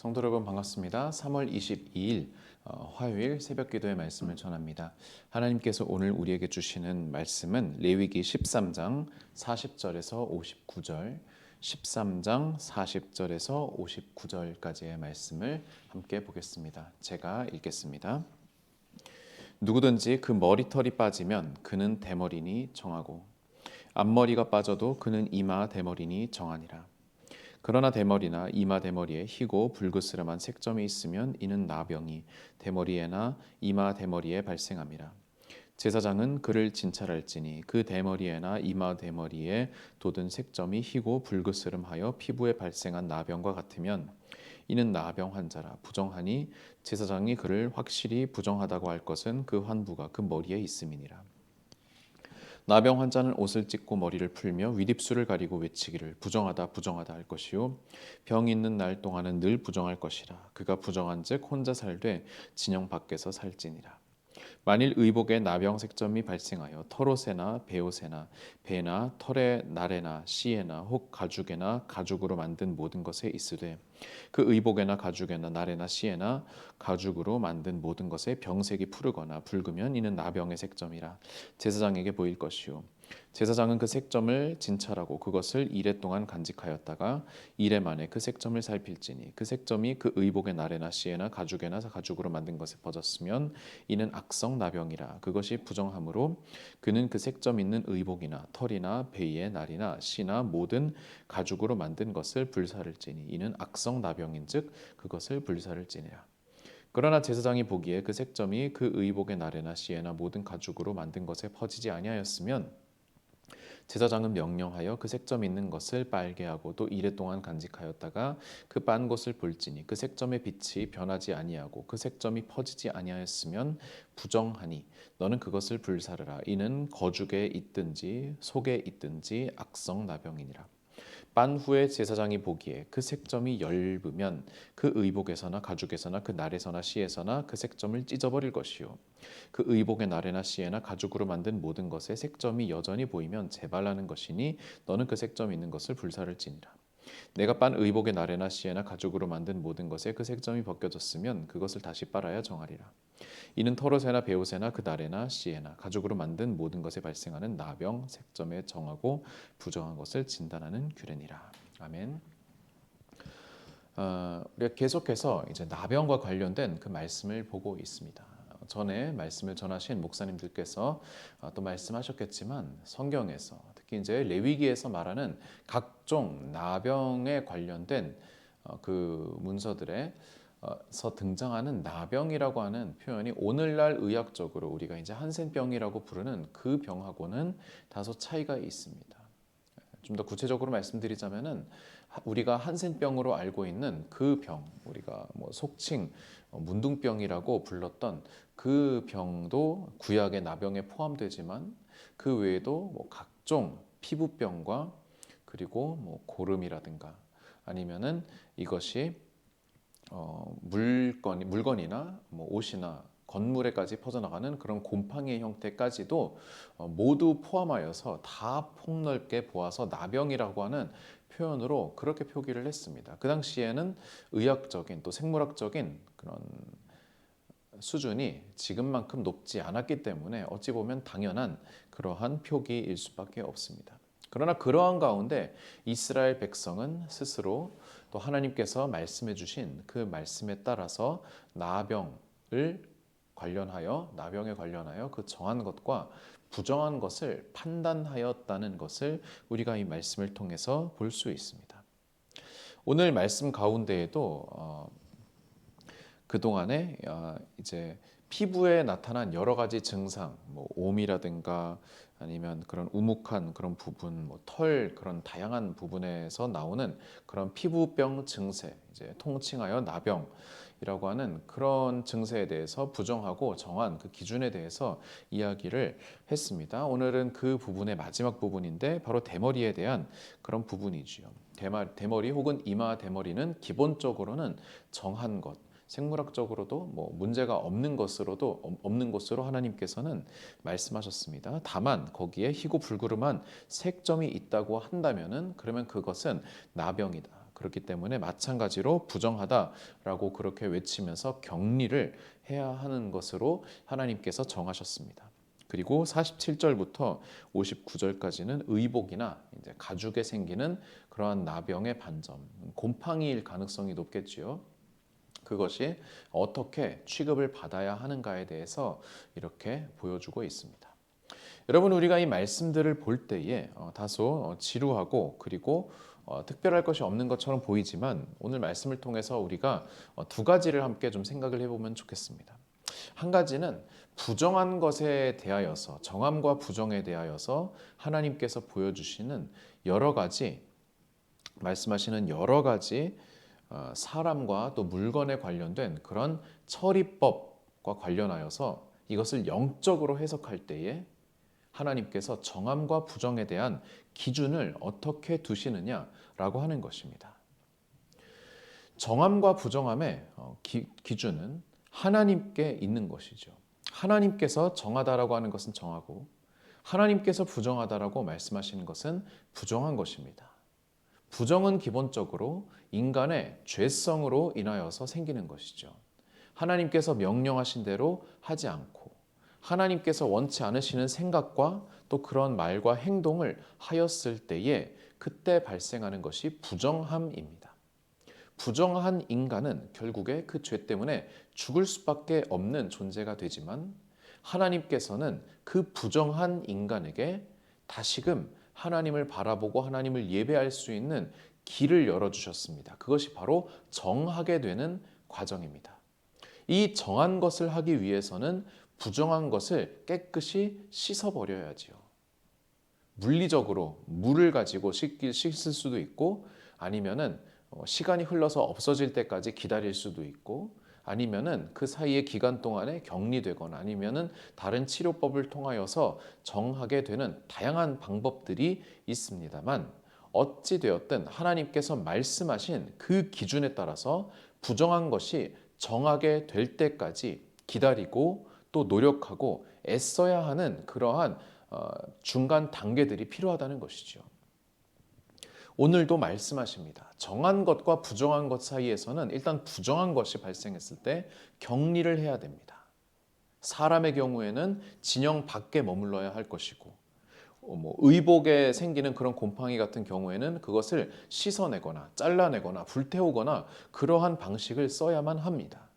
성도 여러분 반갑습니다. 3월 22일 화요일 새벽 기도의 말씀을 전합니다. 하나님께서 오늘 우리에게 주시는 말씀은 레위기 13장 40절에서 59절, 13장 40절에서 59절까지의 말씀을 함께 보겠습니다. 제가 읽겠습니다. 누구든지 그 머리털이 빠지면 그는 대머리니 정하고 앞머리가 빠져도 그는 이마 대머리니 정하니라. 그러나 대머리나 이마 대머리에 희고 불그스름한 색점이 있으면 이는 나병이 대머리에나 이마 대머리에 발생함이라. 제사장은 그를 진찰할지니 그 대머리에나 이마 대머리에 돋은 색점이 희고 불그스름하여 피부에 발생한 나병과 같으면 이는 나병 환자라. 부정하니 제사장이 그를 확실히 부정하다고 할 것은 그 환부가 그 머리에 있음이니라. 나병 환자는 옷을 찢고 머리를 풀며 윗입술을 가리고 외치기를 부정하다 부정하다 할 것이요 병 있는 날 동안은 늘 부정할 것이라. 그가 부정한즉 혼자 살되 진영 밖에서 살지니라. 만일 의복에 나병 색점이 발생하여 털옷에나 베옷에나 배나 털에 날에나 씨에나 혹 가죽에나 가죽으로 만든 모든 것에 있으되 그 의복에나 가죽에나 날에나 씨에나 가죽으로 만든 모든 것에 병색이 푸르거나 붉으면 이는 나병의 색점이라. 제사장에게 보일 것이요 제사장은 그 색점을 진찰하고 그것을 이레 동안 간직하였다가 이레 만에 그 색점을 살필지니 그 색점이 그 의복의 날에나 씨에나 가죽에나 가죽으로 만든 것에 퍼졌으면 이는 악성 나병이라. 그것이 부정함으로 그는 그 색점 있는 의복이나 털이나 베이의 날이나 씨나 모든 가죽으로 만든 것을 불사를지니 이는 악성 나병인즉 그것을 불사를지니라. 그러나 제사장이 보기에 그 색점이 그 의복의 날에나 씨에나 모든 가죽으로 만든 것에 퍼지지 아니하였으면 제사장은 명령하여 그 색점 있는 것을 빨게 하고 또 이레 동안 간직하였다가 그 빤 것을 볼지니 그 색점의 빛이 변하지 아니하고 그 색점이 퍼지지 아니하였으면 부정하니 너는 그것을 불사르라. 이는 거죽에 있든지 속에 있든지 악성 나병이니라. 빤 후에 제사장이 보기에 그 색점이 엷으면 그 의복에서나 가죽에서나 그 날에서나 씨에서나 그 색점을 찢어버릴 것이요 그 의복의 날에나 씨에나 가죽으로 만든 모든 것에 색점이 여전히 보이면 재발하는 것이니 너는 그 색점 있는 것을 불사를지니라. 내가 빤 의복의 날에나 씨에나 가죽으로 만든 모든 것에 그 색점이 벗겨졌으면 그것을 다시 빨아야 정하리라. 이는 털옷에나 베옷에나 그 날에나 씨에나 가죽으로 만든 모든 것에 발생하는 나병 색점에 정하고 부정한 것을 진단하는 규례니라. 아멘. 우리가 계속해서 이제 나병과 관련된 그 말씀을 보고 있습니다. 전에 말씀을 전하신 목사님들께서 또 말씀하셨겠지만 성경에서 특히 이제 레위기에서 말하는 각종 나병에 관련된 그 문서들에 서 등장하는 나병이라고 하는 표현이 오늘날 의학적으로 우리가 이제 한센병이라고 부르는 그 병하고는 다소 차이가 있습니다. 좀 더 구체적으로 말씀드리자면은 우리가 한센병으로 알고 있는 그 병, 우리가 뭐 속칭 문둥병이라고 불렀던 그 병도 구약의 나병에 포함되지만 그 외에도 뭐 각종 피부병과 그리고 뭐 고름이라든가 아니면은 이것이 물건이나 뭐 옷이나 건물에까지 퍼져나가는 그런 곰팡이의 형태까지도 모두 포함하여서 다 폭넓게 보아서 나병이라고 하는 표현으로 그렇게 표기를 했습니다. 그 당시에는 의학적인 또 생물학적인 그런 수준이 지금만큼 높지 않았기 때문에 어찌 보면 당연한 그러한 표기일 수밖에 없습니다. 그러나 그러한 가운데 이스라엘 백성은 스스로 또 하나님께서 말씀해 주신 그 말씀에 따라서 나병에 관련하여 그 정한 것과 부정한 것을 판단하였다는 것을 우리가 이 말씀을 통해서 볼 수 있습니다. 오늘 말씀 가운데에도 그동안에 이제 피부에 나타난 여러 가지 증상, 뭐 옴이라든가 아니면 그런 우묵한 그런 부분, 뭐 털 그런 다양한 부분에서 나오는 그런 피부병 증세, 이제 통칭하여 나병이라고 하는 그런 증세에 대해서 부정하고 정한 그 기준에 대해서 이야기를 했습니다. 오늘은 그 부분의 마지막 부분인데 바로 대머리에 대한 그런 부분이지요. 대머리 혹은 이마 대머리는 기본적으로는 정한 것. 생물학적으로도 뭐 문제가 없는 것으로 하나님께서는 말씀하셨습니다. 다만 거기에 희고 불구름한 색점이 있다고 한다면은 그러면 그것은 나병이다. 그렇기 때문에 마찬가지로 부정하다라고 그렇게 외치면서 격리를 해야 하는 것으로 하나님께서 정하셨습니다. 그리고 47절부터 59절까지는 의복이나 이제 가죽에 생기는 그러한 나병의 반점, 곰팡이일 가능성이 높겠지요. 그것이 어떻게 취급을 받아야 하는가에 대해서 이렇게 보여주고 있습니다. 여러분, 우리가 이 말씀들을 볼 때에 다소 지루하고 그리고 특별할 것이 없는 것처럼 보이지만 오늘 말씀을 통해서 우리가 두 가지를 함께 좀 생각을 해보면 좋겠습니다. 한 가지는 부정한 것에 대하여서, 정함과 부정에 대하여서 하나님께서 보여주시는 여러 가지, 말씀하시는 여러 가지 사람과 또 물건에 관련된 그런 처리법과 관련하여서 이것을 영적으로 해석할 때에 하나님께서 정함과 부정에 대한 기준을 어떻게 두시느냐라고 하는 것입니다. 정함과 부정함의 기준은 하나님께 있는 것이죠. 하나님께서 정하다라고 하는 것은 정하고 하나님께서 부정하다라고 말씀하시는 것은 부정한 것입니다. 부정은 기본적으로 인간의 죄성으로 인하여서 생기는 것이죠. 하나님께서 명령하신 대로 하지 않고 하나님께서 원치 않으시는 생각과 또 그런 말과 행동을 하였을 때에 그때 발생하는 것이 부정함입니다. 부정한 인간은 결국에 그 죄 때문에 죽을 수밖에 없는 존재가 되지만 하나님께서는 그 부정한 인간에게 다시금 하나님을 바라보고 하나님을 예배할 수 있는 길을 열어주셨습니다. 그것이 바로 정하게 되는 과정입니다. 이 정한 것을 하기 위해서는 부정한 것을 깨끗이 씻어버려야지요. 물리적으로 물을 가지고 씻을 수도 있고 아니면은 시간이 흘러서 없어질 때까지 기다릴 수도 있고 아니면은 그 사이의 기간 동안에 격리되거나 아니면은 다른 치료법을 통하여서 정하게 되는 다양한 방법들이 있습니다만 어찌 되었든 하나님께서 말씀하신 그 기준에 따라서 부정한 것이 정하게 될 때까지 기다리고 또 노력하고 애써야 하는 그러한 중간 단계들이 필요하다는 것이죠. 오늘도 말씀하십니다. 정한 것과 부정한 것 사이에서는 일단 부정한 것이 발생했을 때 격리를 해야 됩니다. 사람의 경우에는 진영 밖에 머물러야 할 것이고 의복에 생기는 그런 곰팡이 같은 경우에는 그것을 씻어내거나 잘라내거나 불태우거나 그러한 방식을 써야만 합니다.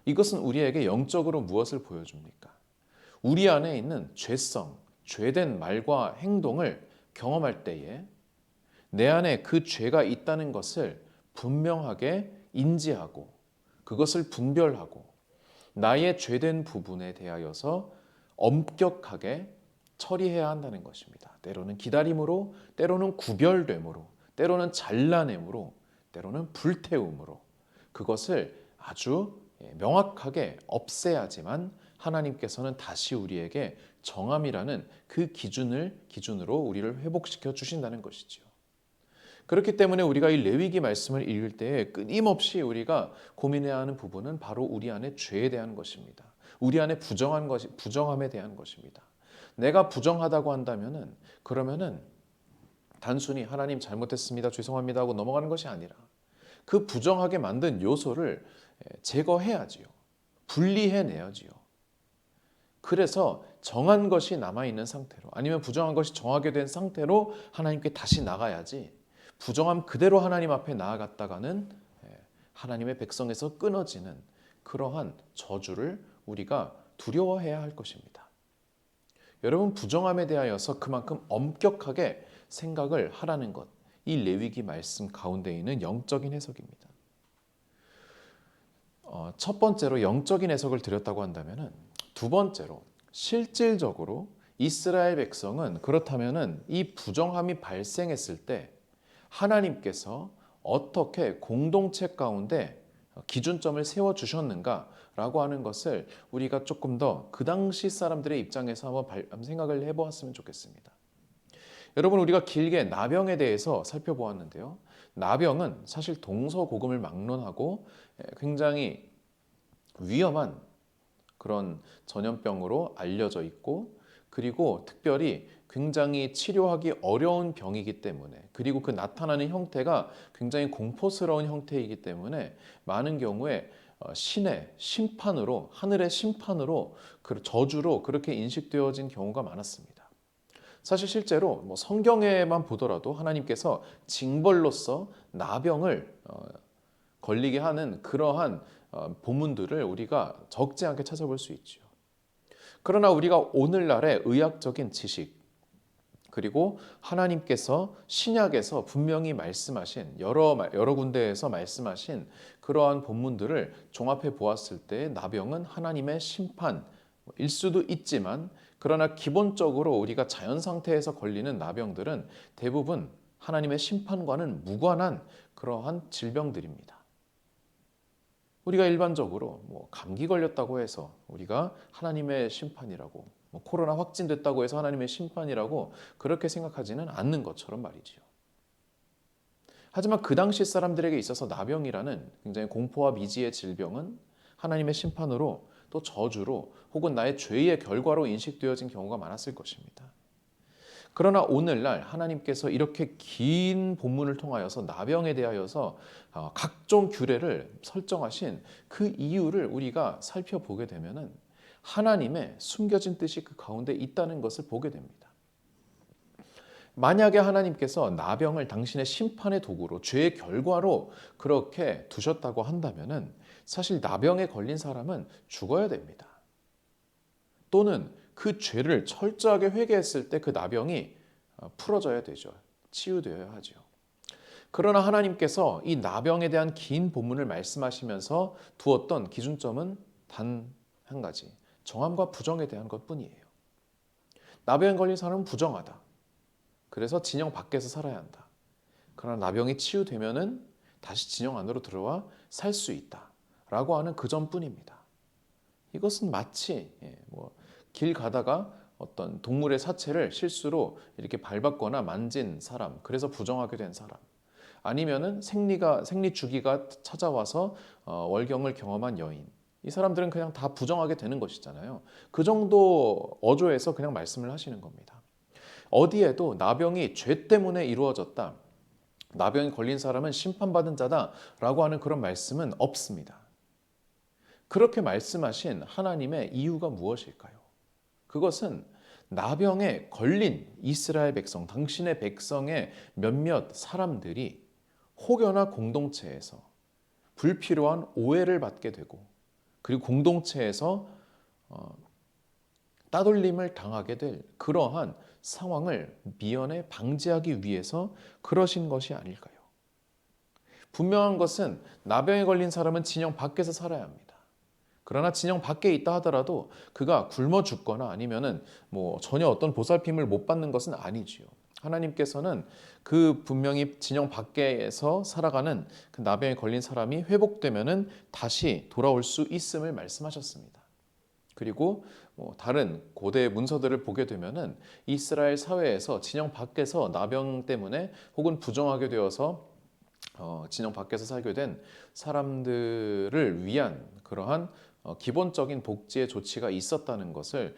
이것은 우리에게 영적으로 무엇을 보여줍니까? 우리 안에 있는 죄성, 죄된 말과 행동을 경험할 때에 내 안에 그 죄가 있다는 것을 분명하게 인지하고 그것을 분별하고 나의 죄된 부분에 대하여서 엄격하게 처리해야 한다는 것입니다. 때로는 기다림으로, 때로는 구별됨으로, 때로는 잘라냄으로, 때로는 불태움으로 그것을 아주 명확하게 없애야지만 하나님께서는 다시 우리에게 정함이라는 그 기준으로 우리를 회복시켜 주신다는 것이죠. 그렇기 때문에 우리가 이 레위기 말씀을 읽을 때 끊임없이 우리가 고민해야 하는 부분은 바로 우리 안에 죄에 대한 것입니다. 우리 안에 부정함에 대한 것입니다. 내가 부정하다고 한다면은 그러면은 단순히 하나님 잘못했습니다. 죄송합니다 하고 넘어가는 것이 아니라 그 부정하게 만든 요소를 제거해야지요. 분리해내야지요. 그래서 정한 것이 남아있는 상태로 아니면 부정한 것이 정하게 된 상태로 하나님께 다시 나가야지 부정함 그대로 하나님 앞에 나아갔다가는 하나님의 백성에서 끊어지는 그러한 저주를 우리가 두려워해야 할 것입니다. 여러분, 부정함에 대하여서 그만큼 엄격하게 생각을 하라는 것, 이 레위기 말씀 가운데 있는 영적인 해석입니다. 첫 번째로 영적인 해석을 드렸다고 한다면은 두 번째로 실질적으로 이스라엘 백성은 그렇다면은 이 부정함이 발생했을 때 하나님께서 어떻게 공동체 가운데 기준점을 세워주셨는가라고 하는 것을 우리가 조금 더 그 당시 사람들의 입장에서 한번 생각을 해보았으면 좋겠습니다. 여러분, 우리가 길게 나병에 대해서 살펴보았는데요. 나병은 사실 동서고금을 막론하고 굉장히 위험한 그런 전염병으로 알려져 있고 그리고 특별히 굉장히 치료하기 어려운 병이기 때문에, 그리고 그 나타나는 형태가 굉장히 공포스러운 형태이기 때문에 많은 경우에 신의 심판으로, 하늘의 심판으로, 그 저주로 그렇게 인식되어진 경우가 많았습니다. 사실 실제로 뭐 성경에만 보더라도 하나님께서 징벌로서 나병을 걸리게 하는 그러한 본문들을 우리가 적지 않게 찾아볼 수 있죠. 그러나 우리가 오늘날의 의학적인 지식, 그리고 하나님께서 신약에서 분명히 말씀하신 여러 군데에서 말씀하신 그러한 본문들을 종합해 보았을 때 나병은 하나님의 심판일 수도 있지만, 그러나 기본적으로 우리가 자연 상태에서 걸리는 나병들은 대부분 하나님의 심판과는 무관한 그러한 질병들입니다. 우리가 일반적으로 뭐 감기 걸렸다고 해서 우리가 하나님의 심판이라고, 뭐 코로나 확진됐다고 해서 하나님의 심판이라고 그렇게 생각하지는 않는 것처럼 말이지요. 하지만 그 당시 사람들에게 있어서 나병이라는 굉장히 공포와 미지의 질병은 하나님의 심판으로, 또 저주로, 혹은 나의 죄의 결과로 인식되어진 경우가 많았을 것입니다. 그러나 오늘날 하나님께서 이렇게 긴 본문을 통하여서 나병에 대하여서 각종 규례를 설정하신 그 이유를 우리가 살펴보게 되면은 하나님의 숨겨진 뜻이 그 가운데 있다는 것을 보게 됩니다. 만약에 하나님께서 나병을 당신의 심판의 도구로, 죄의 결과로 그렇게 두셨다고 한다면은 사실 나병에 걸린 사람은 죽어야 됩니다. 또는 그 죄를 철저하게 회개했을 때 그 나병이 풀어져야 되죠. 치유되어야 하죠. 그러나 하나님께서 이 나병에 대한 긴 본문을 말씀하시면서 두었던 기준점은 단 한 가지, 정함과 부정에 대한 것뿐이에요. 나병에 걸린 사람은 부정하다. 그래서 진영 밖에서 살아야 한다. 그러나 나병이 치유되면은 다시 진영 안으로 들어와 살 수 있다라고 하는 그 점뿐입니다. 이것은 마치 길 가다가 어떤 동물의 사체를 실수로 이렇게 밟았거나 만진 사람, 그래서 부정하게 된 사람, 아니면은 생리 주기가 찾아와서 월경을 경험한 여인, 이 사람들은 그냥 다 부정하게 되는 것이잖아요. 그 정도 어조에서 그냥 말씀을 하시는 겁니다. 어디에도 나병이 죄 때문에 이루어졌다, 나병에 걸린 사람은 심판받은 자다라고 하는 그런 말씀은 없습니다. 그렇게 말씀하신 하나님의 이유가 무엇일까요? 그것은 나병에 걸린 이스라엘 백성, 당신의 백성의 몇몇 사람들이 혹여나 공동체에서 불필요한 오해를 받게 되고, 그리고 공동체에서 따돌림을 당하게 될 그러한 상황을 미연에 방지하기 위해서 그러신 것이 아닐까요? 분명한 것은 나병에 걸린 사람은 진영 밖에서 살아야 합니다. 그러나 진영 밖에 있다 하더라도 그가 굶어 죽거나 아니면은 전혀 어떤 보살핌을 못 받는 것은 아니지요. 하나님께서는 그 분명히 진영 밖에서 살아가는 그 나병에 걸린 사람이 회복되면은 다시 돌아올 수 있음을 말씀하셨습니다. 그리고 다른 고대 문서들을 보게 되면은 이스라엘 사회에서 진영 밖에서 나병 때문에 혹은 부정하게 되어서 진영 밖에서 살게 된 사람들을 위한 그러한 기본적인 복지의 조치가 있었다는 것을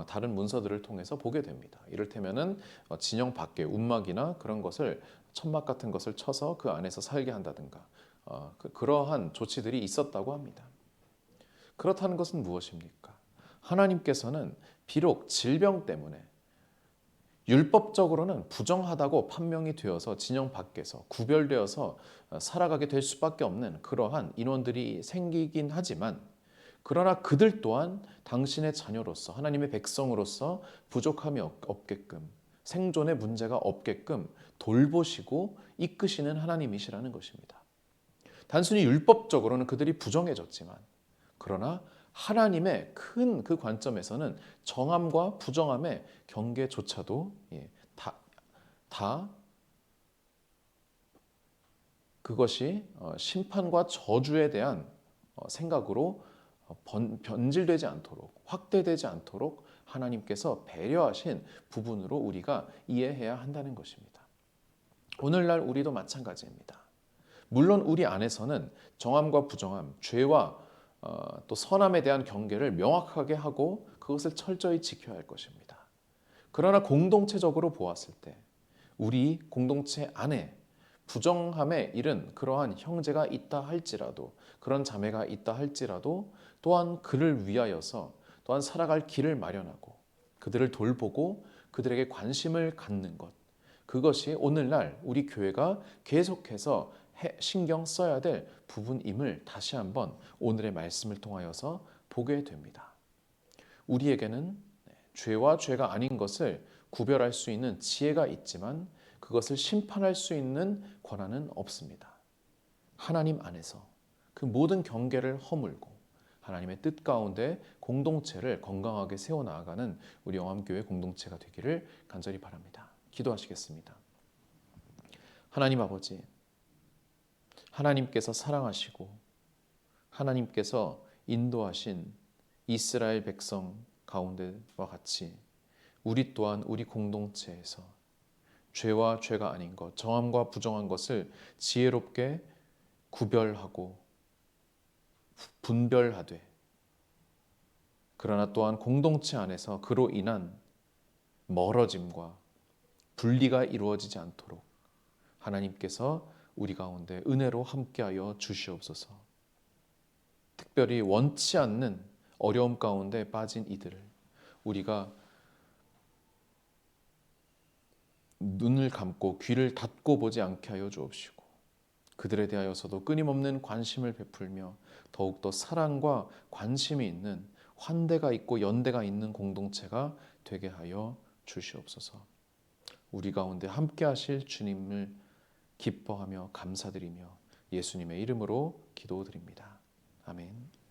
다른 문서들을 통해서 보게 됩니다. 이를테면은 진영 밖에 움막이나 그런 것을, 천막 같은 것을 쳐서 그 안에서 살게 한다든가 그러한 조치들이 있었다고 합니다. 그렇다는 것은 무엇입니까? 하나님께서는 비록 질병 때문에 율법적으로는 부정하다고 판명이 되어서 진영 밖에서 구별되어서 살아가게 될 수밖에 없는 그러한 인원들이 생기긴 하지만, 그러나 그들 또한 당신의 자녀로서, 하나님의 백성으로서 부족함이 없게끔, 생존에 문제가 없게끔 돌보시고 이끄시는 하나님이시라는 것입니다. 단순히 율법적으로는 그들이 부정해졌지만, 그러나 하나님의 큰 그 관점에서는 정함과 부정함의 경계조차도 다 그것이 심판과 저주에 대한 생각으로 변질되지 않도록, 확대되지 않도록 하나님께서 배려하신 부분으로 우리가 이해해야 한다는 것입니다. 오늘날 우리도 마찬가지입니다. 물론 우리 안에서는 정함과 부정함, 죄와 또 선함에 대한 경계를 명확하게 하고 그것을 철저히 지켜야 할 것입니다. 그러나 공동체적으로 보았을 때 우리 공동체 안에 부정함에 이른 그러한 형제가 있다 할지라도, 그런 자매가 있다 할지라도 또한 그를 위하여서 또한 살아갈 길을 마련하고 그들을 돌보고 그들에게 관심을 갖는 것, 그것이 오늘날 우리 교회가 계속해서 신경 써야 될 부분임을 다시 한번 오늘의 말씀을 통하여서 보게 됩니다. 우리에게는 죄와 죄가 아닌 것을 구별할 수 있는 지혜가 있지만 그것을 심판할 수 있는 권한은 없습니다. 하나님 안에서 그 모든 경계를 허물고 하나님의 뜻 가운데 공동체를 건강하게 세워나가는 우리 영암교회 공동체가 되기를 간절히 바랍니다. 기도하시겠습니다. 하나님 아버지, 하나님께서 사랑하시고 하나님께서 인도하신 이스라엘 백성 가운데와 같이 우리 또한 우리 공동체에서 죄와 죄가 아닌 것, 정함과 부정한 것을 지혜롭게 구별하고 분별하되, 그러나 또한 공동체 안에서 그로 인한 멀어짐과 분리가 이루어지지 않도록 하나님께서 우리 가운데 은혜로 함께하여 주시옵소서. 특별히 원치 않는 어려움 가운데 빠진 이들을 우리가 눈을 감고 귀를 닫고 보지 않게 하여 주옵시고 그들에 대하여서도 끊임없는 관심을 베풀며 더욱더 사랑과 관심이 있는, 환대가 있고 연대가 있는 공동체가 되게 하여 주시옵소서. 우리 가운데 함께 하실 주님을 기뻐하며 감사드리며 예수님의 이름으로 기도드립니다. 아멘.